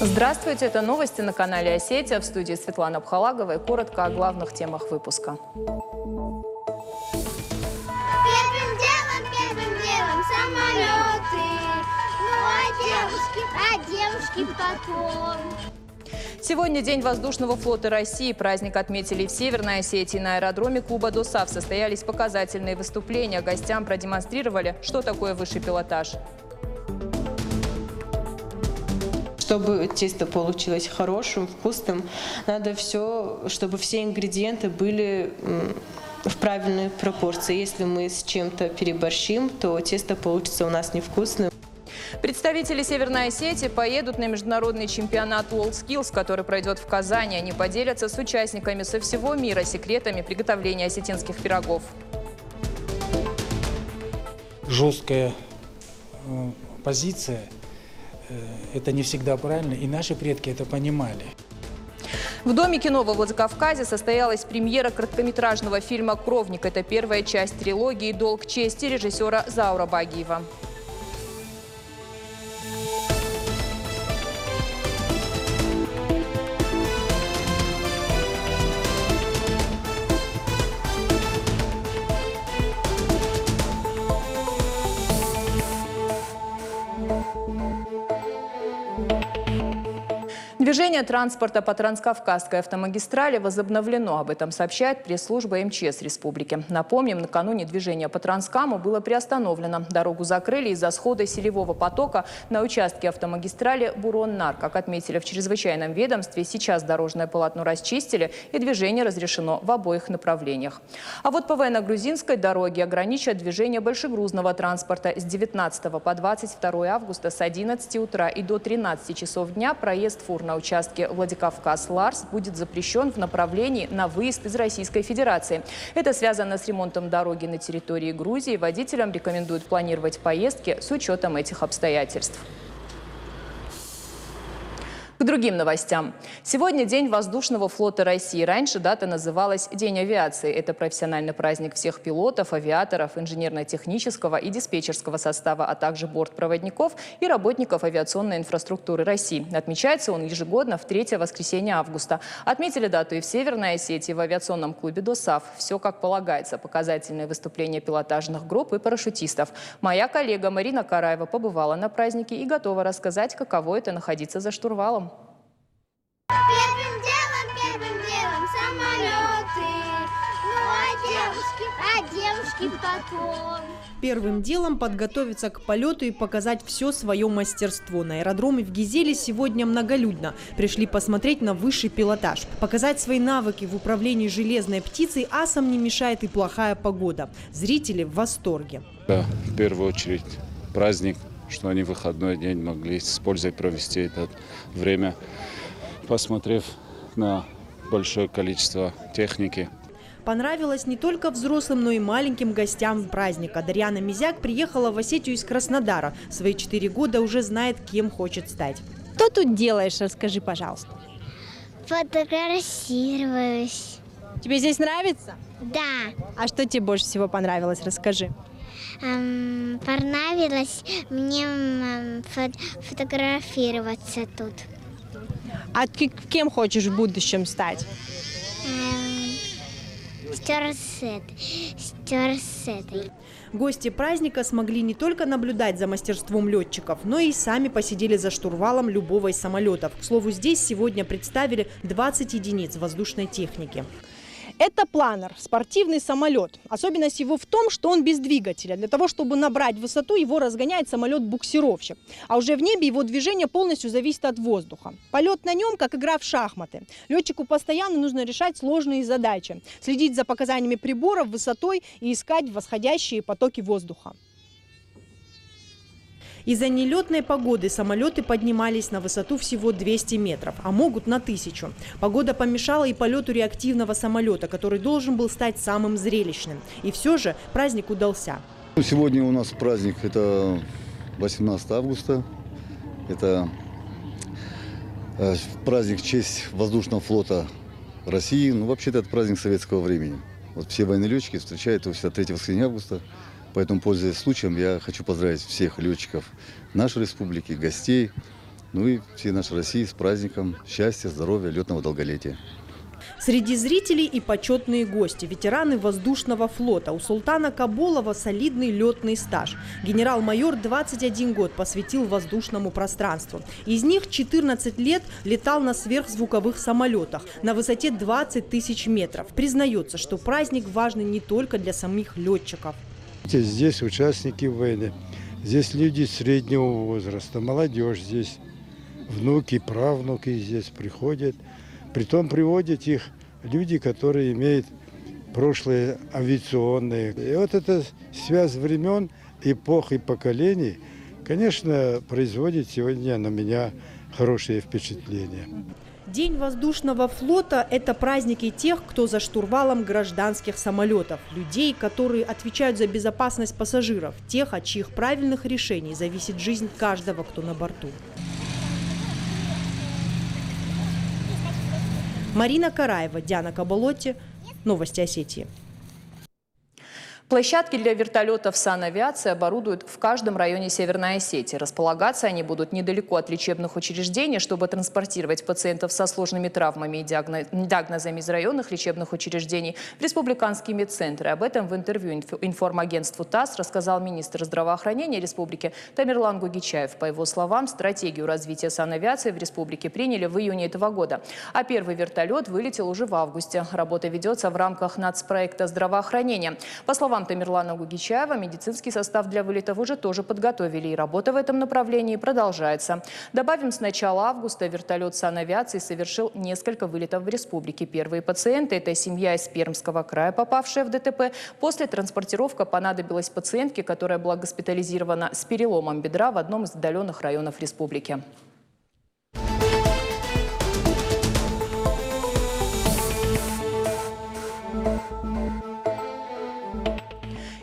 Здравствуйте, это новости на канале Осетия. В студии Светлана Бхалагова и коротко о главных темах выпуска. Первым делом самолеты, ну а девушки потом. Сегодня День воздушного флота России. Праздник отметили в Северной Осетии. На аэродроме клуба ДОСААФ состоялись показательные выступления. Гостям продемонстрировали, что такое высший пилотаж. Чтобы тесто получилось хорошим, вкусным, надо все, чтобы все ингредиенты были в правильной пропорции. Если мы с чем-то переборщим, то тесто получится у нас невкусным. Представители Северной Осетии поедут на международный чемпионат WorldSkills, который пройдет в Казани. Они поделятся с участниками со всего мира секретами приготовления осетинских пирогов. Жесткая позиция – это не всегда правильно, и наши предки это понимали. В Доме кино во Владикавказе состоялась премьера короткометражного фильма «Кровник». Это первая часть трилогии «Долг чести» режиссера Заура Багиева. Движение транспорта по Транскавказской автомагистрали возобновлено. Об этом сообщает пресс-служба МЧС Республики. Напомним, накануне движение по Транскаму было приостановлено. Дорогу закрыли из-за схода селевого потока на участке автомагистрали Бурон-Нар. Как отметили в чрезвычайном ведомстве, сейчас дорожное полотно расчистили и движение разрешено в обоих направлениях. А вот по военно-грузинской дороге ограничат движение большегрузного транспорта с 19 по 22 августа с 11 утра и до 13 часов дня. Проезд фур на участке Владикавказ-Ларс будет запрещен в направлении на выезд из Российской Федерации. Это связано с ремонтом дороги на территории Грузии. Водителям рекомендуют планировать поездки с учетом этих обстоятельств. К другим новостям. Сегодня День воздушного флота России. Раньше дата называлась День авиации. Это профессиональный праздник всех пилотов, авиаторов, инженерно-технического и диспетчерского состава, а также бортпроводников и работников авиационной инфраструктуры России. Отмечается он ежегодно в 3-е воскресенье августа. Отметили дату и в Северной Осетии в авиационном клубе ДОСААФ. Все как полагается. Показательные выступления пилотажных групп и парашютистов. Моя коллега Марина Караева побывала на празднике и готова рассказать, каково это находиться за штурвалом. Первым делом самолеты, ну а девушки потом. Первым делом подготовиться к полету и показать все свое мастерство. На аэродроме в Гизеле сегодня многолюдно. Пришли посмотреть на высший пилотаж. Показать свои навыки в управлении железной птицей асам не мешает и плохая погода. Зрители в восторге. Да, в первую очередь праздник, что они в выходной день могли с пользой провести это время, посмотрев на большое количество техники. Понравилось не только взрослым, но и маленьким гостям праздника. Дарьяна Мизяк приехала в Осетию из Краснодара. В свои 4 года уже знает, кем хочет стать. Что тут делаешь? Расскажи, пожалуйста. Фотографируюсь. Тебе здесь нравится? Да. А что тебе больше всего понравилось? Расскажи. Понравилось мне фотографироваться тут. А кем хочешь в будущем стать? Стюардессой. Гости праздника смогли не только наблюдать за мастерством летчиков, но и сами посидели за штурвалом любого из самолетов. К слову, здесь сегодня представили 20 единиц воздушной техники. Это планер, спортивный самолет. Особенность его в том, что он без двигателя. Для того, чтобы набрать высоту, его разгоняет самолет-буксировщик. А уже в небе его движение полностью зависит от воздуха. Полет на нем, как игра в шахматы. Летчику постоянно нужно решать сложные задачи. Следить за показаниями приборов, высотой и искать восходящие потоки воздуха. Из-за нелетной погоды самолеты поднимались на высоту всего 200 метров, а могут на 1000. Погода помешала и полету реактивного самолета, который должен был стать самым зрелищным. И все же праздник удался. Сегодня у нас праздник, это 18 августа. Это праздник в честь воздушного флота России. Ну, вообще-то это праздник советского времени. Вот все военные летчики встречают его 3 воскресенья августа. Поэтому, пользуясь случаем, я хочу поздравить всех летчиков нашей республики, гостей Ну и всей нашей России с праздником счастья, здоровья, летного долголетия. Среди зрителей и почетные гости – ветераны воздушного флота. У Султана Кабулова солидный летный стаж. Генерал-майор 21 год посвятил воздушному пространству. Из них 14 лет летал на сверхзвуковых самолетах на высоте 20 тысяч метров. Признается, что праздник важный не только для самих летчиков. Здесь участники войны, здесь люди среднего возраста, молодежь здесь, внуки, правнуки здесь приходят. Притом приводят их люди, которые имеют прошлое авиационное. И вот эта связь времен, эпох и поколений, конечно, производит сегодня на меня хорошее впечатление. День воздушного флота – это праздники тех, кто за штурвалом гражданских самолетов. Людей, которые отвечают за безопасность пассажиров. Тех, от чьих правильных решений зависит жизнь каждого, кто на борту. Марина Караева, Диана Каболотти. Новости Осетии. Площадки для вертолетов санавиации оборудуют в каждом районе Северной Осетии. Располагаться они будут недалеко от лечебных учреждений, чтобы транспортировать пациентов со сложными травмами и диагнозами из районных лечебных учреждений в республиканские медцентры. Об этом в интервью информагентству ТАСС рассказал министр здравоохранения республики Тамерлан Гугичаев. По его словам, стратегию развития санавиации в республике приняли в июне этого года. А первый вертолет вылетел уже в августе. Работа ведется в рамках нацпроекта здравоохранения. По словам Тамерлана Гугичаева, медицинский состав для вылетов уже тоже подготовили, и работа в этом направлении продолжается. Добавим, с начала августа вертолет санавиации совершил несколько вылетов в республике. Первые пациенты – это семья из Пермского края, попавшая в ДТП. После транспортировка понадобилась пациентке, которая была госпитализирована с переломом бедра в одном из отдаленных районов республики.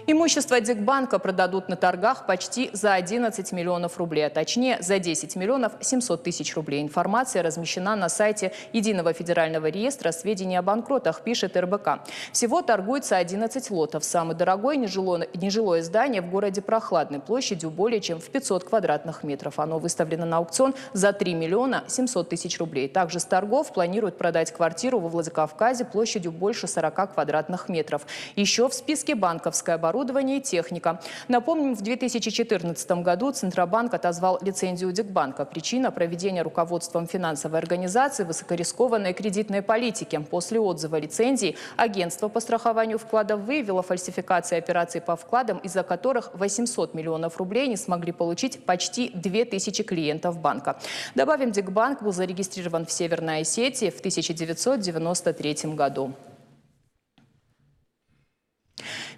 Имущество Дигбанка продадут на торгах почти за 11 миллионов рублей, а точнее за 10 миллионов 700 тысяч рублей. Информация размещена на сайте Единого федерального реестра сведений о банкротах, пишет РБК. Всего торгуется 11 лотов. Самое дорогое нежилое здание в городе Прохладной, площадью более чем в 500 квадратных метров. Оно выставлено на аукцион за 3 миллиона 700 тысяч рублей. Также с торгов планируют продать квартиру во Владикавказе площадью больше 40 квадратных метров. Еще в списке банковское оборудование и техника. Напомним, в 2014 году Центробанк отозвал лицензию Дигбанка. Причина – проведения руководством финансовой организации высокорискованной кредитной политики. После отзыва лицензии агентство по страхованию вкладов выявило фальсификации операций по вкладам, из-за которых 800 миллионов рублей не смогли получить почти 2000 клиентов банка. Добавим, Дигбанк был зарегистрирован в Северной Осетии в 1993 году.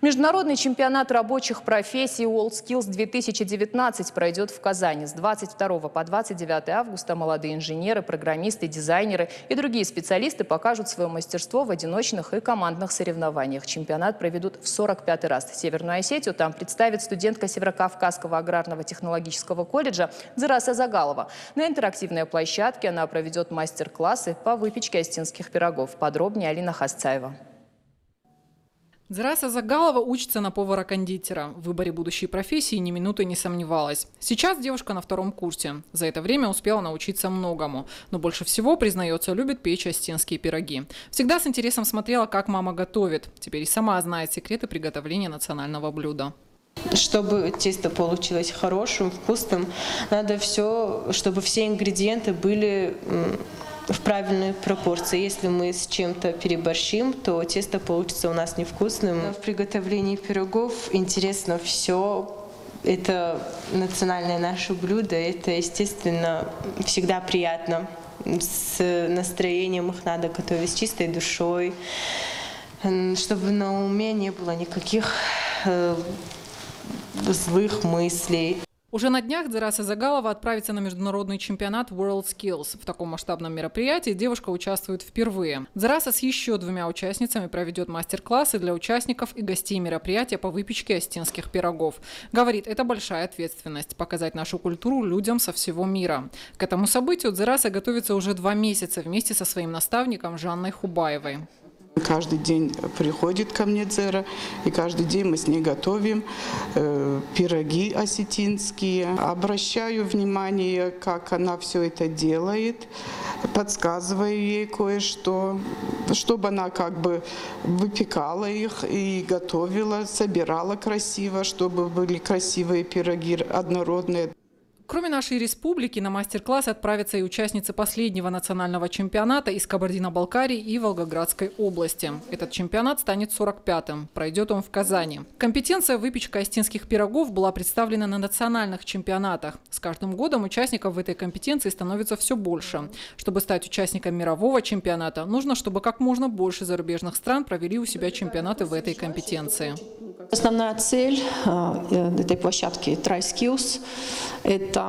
Международный чемпионат рабочих профессий WorldSkills 2019 пройдет в Казани. С 22 по 29 августа молодые инженеры, программисты, дизайнеры и другие специалисты покажут свое мастерство в одиночных и командных соревнованиях. Чемпионат проведут в 45-й раз. Северную Осетию там представит студентка Северокавказского аграрного технологического колледжа Дзыраса Загалова. На интерактивной площадке она проведет мастер-классы по выпечке остинских пирогов. Подробнее Алина Хасцаева. Дзыраса Загалова учится на повара-кондитера. В выборе будущей профессии ни минуты не сомневалась. Сейчас девушка на 2-м курсе. За это время успела научиться многому. Но больше всего, признается, любит печь остинские пироги. Всегда с интересом смотрела, как мама готовит. Теперь и сама знает секреты приготовления национального блюда. Чтобы тесто получилось хорошим, вкусным, надо все, чтобы все ингредиенты были в правильной пропорции. Если мы с чем-то переборщим, то тесто получится у нас невкусным. В приготовлении пирогов интересно все. Это национальное наше блюдо. Это, естественно, всегда приятно. С настроением их надо готовить, с чистой душой, чтобы на уме не было никаких злых мыслей. Уже на днях Дзыраса Загалова отправится на международный чемпионат WorldSkills. В таком масштабном мероприятии девушка участвует впервые. Дзыраса с еще 2 участницами проведет мастер-классы для участников и гостей мероприятия по выпечке остинских пирогов. Говорит, это большая ответственность – показать нашу культуру людям со всего мира. К этому событию Дзыраса готовится уже 2 месяца вместе со своим наставником Жанной Хубаевой. Каждый день приходит ко мне Дзера, и каждый день мы с ней готовим пироги осетинские. Обращаю внимание, как она все это делает, подсказываю ей кое-что, чтобы она как бы выпекала их и готовила, собирала красиво, чтобы были красивые пироги, однородные. Кроме нашей республики, на мастер-класс отправятся и участницы последнего национального чемпионата из Кабардино-Балкарии и Волгоградской области. Этот чемпионат станет 45-м. Пройдет он в Казани. Компетенция выпечка осетинских пирогов была представлена на национальных чемпионатах. С каждым годом участников в этой компетенции становится все больше. Чтобы стать участником мирового чемпионата, нужно, чтобы как можно больше зарубежных стран провели у себя чемпионаты в этой компетенции. Основная цель этой площадки TrySkills – это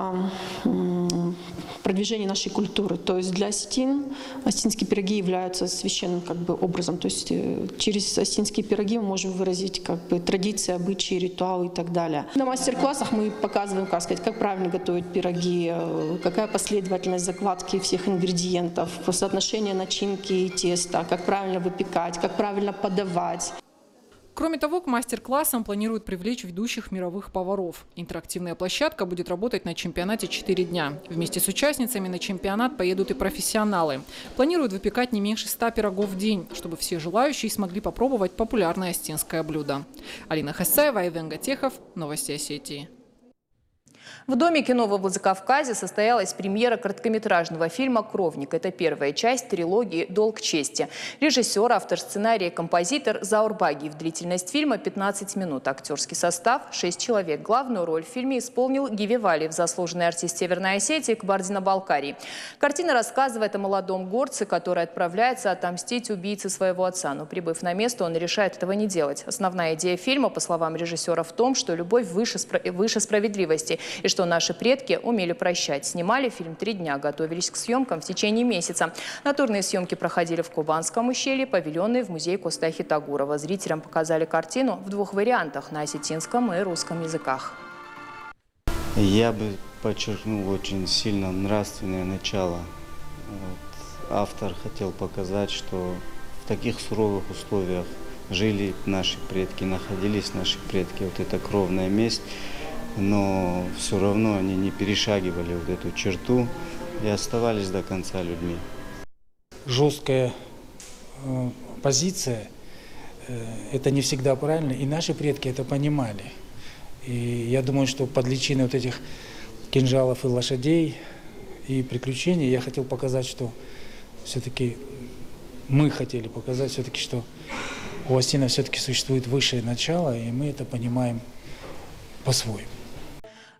продвижение нашей культуры. То есть для осетин осетинские пироги являются священным образом. То есть через осетинские пироги мы можем выразить традиции, обычаи, ритуалы и так далее. На мастер-классах мы показываем, как правильно готовить пироги, какая последовательность закладки всех ингредиентов, соотношение начинки и теста, как правильно выпекать, как правильно подавать. Кроме того, к мастер-классам планируют привлечь ведущих мировых поваров. Интерактивная площадка будет работать на чемпионате 4 дня. Вместе с участницами на чемпионат поедут и профессионалы. Планируют выпекать не меньше 100 пирогов в день, чтобы все желающие смогли попробовать популярное осетинское блюдо. Алина Хасаева, Айвен Гатехов, Новости Осетии. В Доме кино во Владикавказе состоялась премьера короткометражного фильма «Кровник». Это первая часть трилогии «Долг чести». Режиссер, автор сценария и композитор Заур Багиев. Длительность фильма 15 минут. Актерский состав – 6 человек. Главную роль в фильме исполнил Гиви Валиев, заслуженный артист Северной Осетии, Кабардино-Балкарии. Картина рассказывает о молодом горце, который отправляется отомстить убийце своего отца. Но, прибыв на место, он решает этого не делать. Основная идея фильма, по словам режиссера, в том, что любовь выше справедливости и что наши предки умели прощать. Снимали фильм 3 дня, готовились к съемкам в течение месяца. Натурные съемки проходили в Кубанском ущелье, павильоны в музее Костахи Тагурова. Зрителям показали картину в 2 вариантах – на осетинском и русском языках. Я бы подчеркнул очень сильно нравственное начало. Автор хотел показать, что в таких суровых условиях жили наши предки, находились наши предки. Вот эта кровная месть. Но все равно они не перешагивали вот эту черту и оставались до конца людьми. Жесткая позиция – это не всегда правильно, и наши предки это понимали. И я думаю, что под личиной вот этих кинжалов и лошадей и приключений я хотел показать, что все-таки мы хотели показать, все-таки, что у осетинов все-таки существует высшее начало, и мы это понимаем по-своему.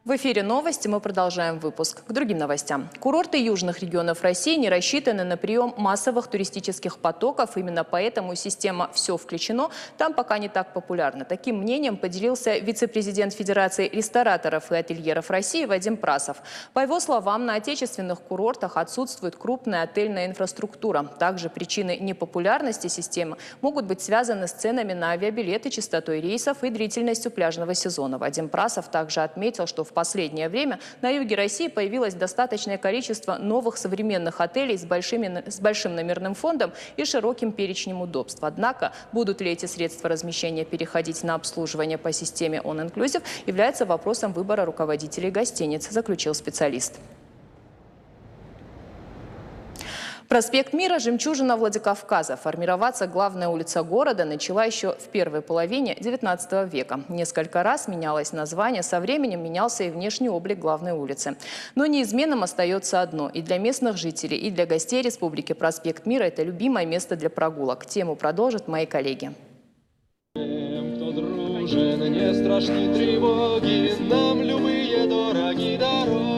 В эфире новости. Мы продолжаем выпуск. К другим новостям. Курорты южных регионов России не рассчитаны на прием массовых туристических потоков. Именно поэтому система «Все включено» там пока не так популярна. Таким мнением поделился вице-президент Федерации рестораторов и ательеров России Вадим Прасов. По его словам, на отечественных курортах отсутствует крупная отельная инфраструктура. Также причины непопулярности системы могут быть связаны с ценами на авиабилеты, частотой рейсов и длительностью пляжного сезона. Вадим Прасов также отметил, что в последнее время на юге России появилось достаточное количество новых современных отелей с большим номерным фондом и широким перечнем удобств. Однако, будут ли эти средства размещения переходить на обслуживание по системе On Inclusive, является вопросом выбора руководителей гостиниц, заключил специалист. Проспект Мира – жемчужина Владикавказа. Формироваться главная улица города начала еще в первой половине XIX века. Несколько раз менялось название, со временем менялся и внешний облик главной улицы. Но неизменным остается одно – и для местных жителей, и для гостей республики проспект Мира – это любимое место для прогулок. Тему продолжат мои коллеги. Кто дружен, не страшны тревоги, нам любые дороги дороги.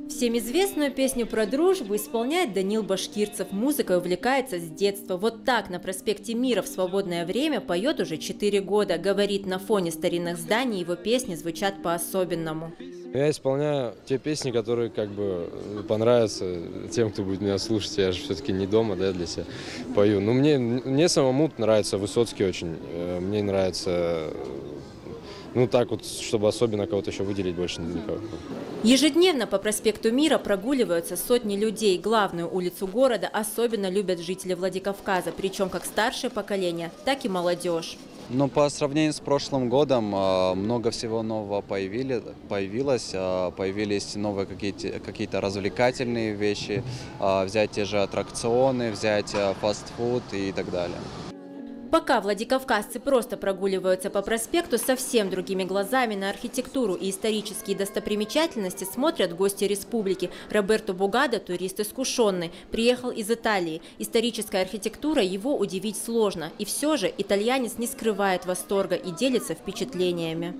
Всем известную песню про дружбу исполняет Данил Башкирцев. Музыкой увлекается с детства. Вот так на проспекте Мира в свободное время поет уже 4 года. Говорит, на фоне старинных зданий его песни звучат по-особенному. Я исполняю те песни, которые понравятся тем, кто будет меня слушать. Я же все-таки не дома, для себя пою. Но мне самому нравится Высоцкий очень. Мне нравится Ну так вот, чтобы особенно кого-то еще выделить, больше никого. Ежедневно по проспекту Мира прогуливаются сотни людей. Главную улицу города особенно любят жители Владикавказа, причем как старшее поколение, так и молодежь. Но по сравнению с прошлым годом много всего нового появилось. Появились новые какие-то развлекательные вещи, взять те же аттракционы, взять фастфуд и так далее. Пока владикавказцы просто прогуливаются по проспекту, совсем другими глазами на архитектуру и исторические достопримечательности смотрят гости республики. Роберто Бугадо – турист искушенный, приехал из Италии. Историческая архитектура его удивить сложно. И все же итальянец не скрывает восторга и делится впечатлениями.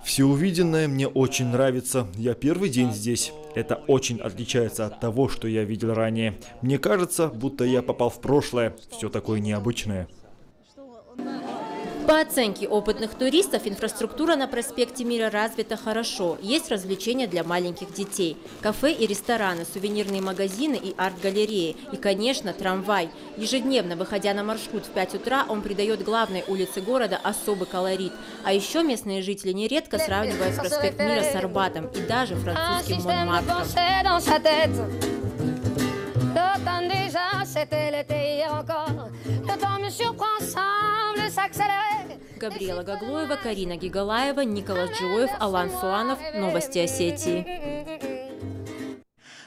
Все увиденное мне очень нравится. Я первый день здесь. Это очень отличается от того, что я видел ранее. Мне кажется, будто я попал в прошлое. Все такое необычное. По оценке опытных туристов, инфраструктура на проспекте Мира развита хорошо. Есть развлечения для маленьких детей. Кафе и рестораны, сувенирные магазины и арт-галереи. И, конечно, трамвай. Ежедневно, выходя на маршрут в 5 утра, он придает главной улице города особый колорит. А еще местные жители нередко сравнивают проспект Мира с Арбатом и даже французским Монмартром. Габриэла Гаглоева, Карина Гигалаева, Николас Джиоев, Алан Суанов. Новости Осетии.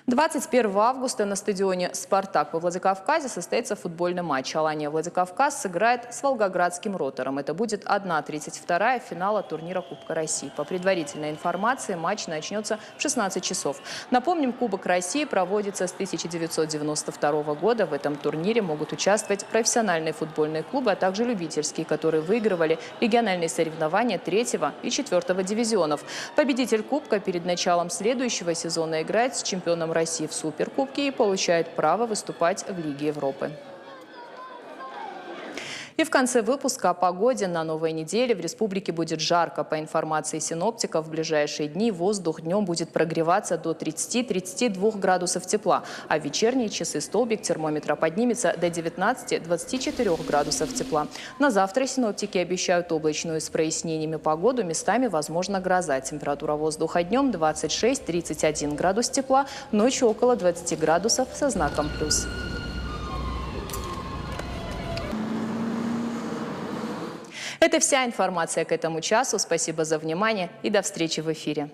21 августа на стадионе «Спартак» во Владикавказе состоится футбольный матч. Алания Владикавказ сыграет с Волгоградским «Ротором». Это будет 1/32 финала турнира Кубка России. По предварительной информации, матч начнется в 16 часов. Напомним, Кубок России проводится с 1992 года. В этом турнире могут участвовать профессиональные футбольные клубы, а также любительские, которые выигрывали региональные соревнования 3 и 4 дивизионов. Победитель Кубка перед началом следующего сезона играет с чемпионом России в Суперкубке и получает право выступать в Лиге Европы. И в конце выпуска о погоде. На новой неделе в республике будет жарко. По информации синоптиков, в ближайшие дни воздух днем будет прогреваться до 30-32 градусов тепла, а в вечерние часы столбик термометра поднимется до 19-24 градусов тепла. На завтра синоптики обещают облачную с прояснениями погоду. Местами возможна гроза. Температура воздуха днем 26-31 градус тепла, ночью около 20 градусов со знаком плюс. Это вся информация к этому часу. Спасибо за внимание и до встречи в эфире.